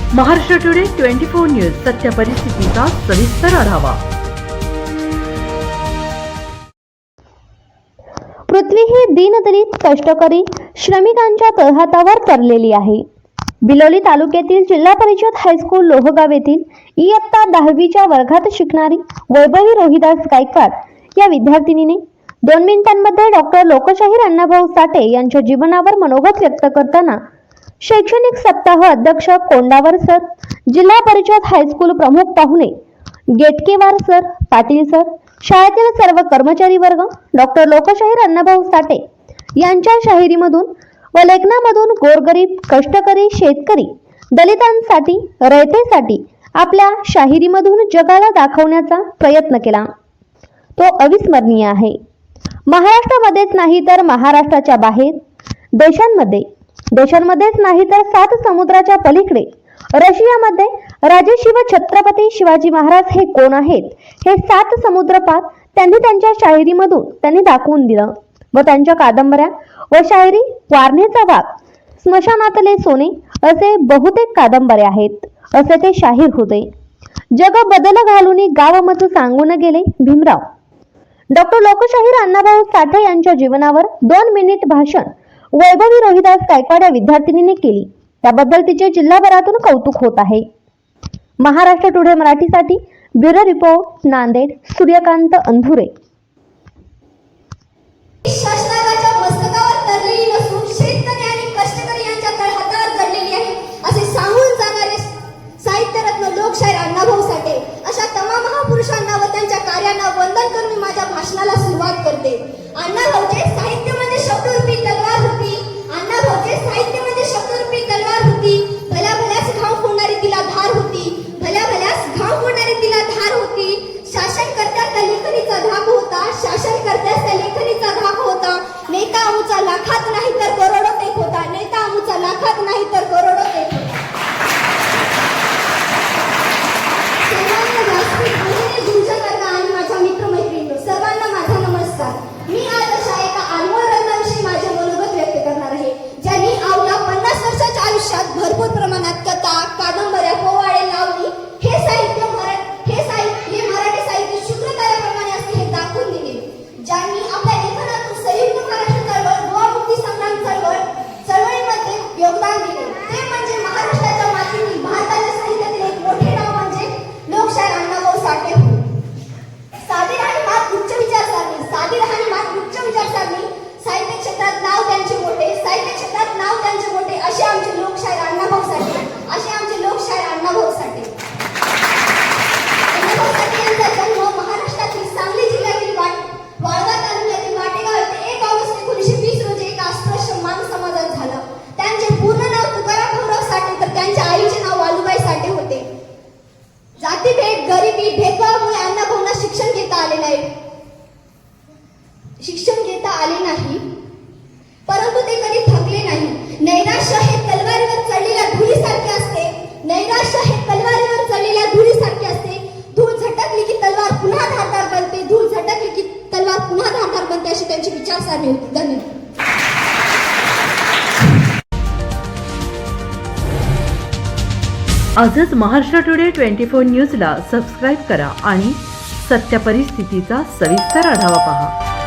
Maharashtra today 24 news सत्य परिस्थितीचा सविस्तर आढावा। पृथ्वी ही दीनदलित कष्टकरी श्रमिकांच्या तळहातावर तरलेली आहे। बिलोली तालुक्यातील जिल्हा परिषद हायस्कूल लोहगाव येथील इयत्ता 10वीच्या वर्गात शिकणारी वैभवी रोहिदास गायकवाड या विद्यार्थिनीने 2 मिनिटांमध्ये डॉक्टर लोकशाहीर अण्णाभाऊ साठे यांच्या जीवनावर मनोगत व्यक्त करताना शैक्षणिक सप्ताह अध्यक्ष कोंडावर सर, जिल्हा परिषद हायस्कूल प्रमुख पाहुणे गेटकेवार सर, पाटील सर, शाळेतील सर्व कर्मचारी वर्ग डॉक्टर लोकशाहीर अण्णाभाऊ साठे यांच्या शाहिरीमधून व लेखनामधून गोरगरीब, कष्टकरी, शेतकरी, दलितांसाठी, रयतेसाठी आपल्या शाहिरीमधून जगाला दाखवण्याचा प्रयत्न केला। तो अविस्मरणीय आहे। महाराष्ट्रामध्येच नाही तर महाराष्ट्राच्या बाहेर देशांमध्येच नाही तर 7 समुद्राच्या पलीकडे रशियामध्ये राजे शिव छत्रपती शिवाजी महाराज हे कोण आहेत हे 7 समुद्र पार त्यांनी त्यांच्या शाहिरीमधून दाखवून दिलं व त्यांच्या कादंबऱ्या व शायरी वारणेचा वाघ, स्मशानातले सोने असे बहुतेक कादंबऱ्या आहेत असे ते शाहीर होते। जग बदल घालून गाव मज सांगून गेले भीमराव। डॉक्टर लोकशाहीर अण्णाभाऊ साठे यांच्या जीवनावर 2 मिनिट भाषण वैभवी रोहिदास गायकवाड या विद्यार्थिनीने केली, त्याबद्दल तिचे जिल्हाभरातून कौतुक होत आहे। महाराष्ट्र टुडे मराठीसाठी ब्युरो रिपोर्ट, नांदेड, सूर्यकांत अंधुरे। शासनाच्या मस्तकावर तरलेली नसून शेतकरी आणि कष्टकरी यांच्या तळहातावर जडलेली आहे असे सांगून जाणारे साहित्यरत्न लोकशाहीर अण्णाभाऊ साठे अशा तमाम महापुरुषांना व त्यांच्या कार्यांना वंदन करून मी माझ्या भाषणाला सुरुवात करते। अण्णाभाऊचे साहित्य म्हणजे शब्दरूपी तलवार होती। अण्णाभाऊचे साहित्य म्हणजे शब्दरूपी तलवार होती। भल्या भल्यास घाव फोडणारी तिला धार होती। भल्या भल्यास घाव फोडणारी तिला धार होती। शासनकर्त्याचा लेखणीचा धाक होता। शासनकर्त्याचा लेखणीचा धाक होता। नेता आमचा लाखात नाही तर करोडोत एक होता। नेता आमचा लाखात नाही तर करोडोत एक होता। सर्वांना व्यासपीठ बोलणे झुंज करता आणि माझ्या मित्रमैत्रिणींनो सर्वांना माझा नमस्कार। मी आज अशा एका अनमोल रत्नाविषयी माझे मनोगत व्यक्त करणार आहे, ज्यांनी अवघ्या 50 वर्षाच्या आयुष्यात भरपूर प्रमाणात कथा, कादंबऱ्या, पोवाडे, लावणी हे मराठी साहित्य शुक्रताऱ्याप्रमाणे असते हे दाखवून दिले। ज्यांनी आपल्या लेखनातून संयुक्त महाराष्ट्र चळवळ, गोवा संग्राम चळवळीमध्ये योगदान दिले, ते म्हणजे महाराष्ट्राच्या मातीतील भारताच्या साहित्यातील एक मोठे नाव म्हणजे लोकशाहीर अण्णाभाऊ साठे। साधी राहणीमान उच्च विचारसरणी, साहित्य क्षेत्रात नाव त्यांचे मोठे, साहित्य क्षेत्रात नाव त्यांचे मोठे असे आमचे लोकशाहीर अण्णाभाऊ साठे, अण्णाभाऊ साठे यांचा जन्म महाराष्ट्रातील सांगली जिल्ह्यातील वाळवा तालुक्यातील वाटेगाव येथे 1 ऑगस्ट 1920 रोजी एका अस्पृश्य मान समाजात झाला। त्यांचे पूर्ण नाव तुकाराम भाऊराव साठे तर त्यांच्या आईचे नाव वालुबाई साठे होते। जातीभेद, गरिबी, भेदभावामुळे अण्णाभाऊंना शिक्षण घेता आले नाही, परंतु ते कधी थकले नाही। नैराश्य हे तलवारीवर चढलेल्या धुळीसारखे असते। धूळ झटकली की तलवार पुन्हा धारदार बनते, अशी त्यांची विचारसरणी होती। धन्यवाद। आजच महाराष्ट्र टुडे 24 न्यूजला सबस्क्राईब करा आणि सत्य परिस्थितीचा सविस्तर आढावा पहा।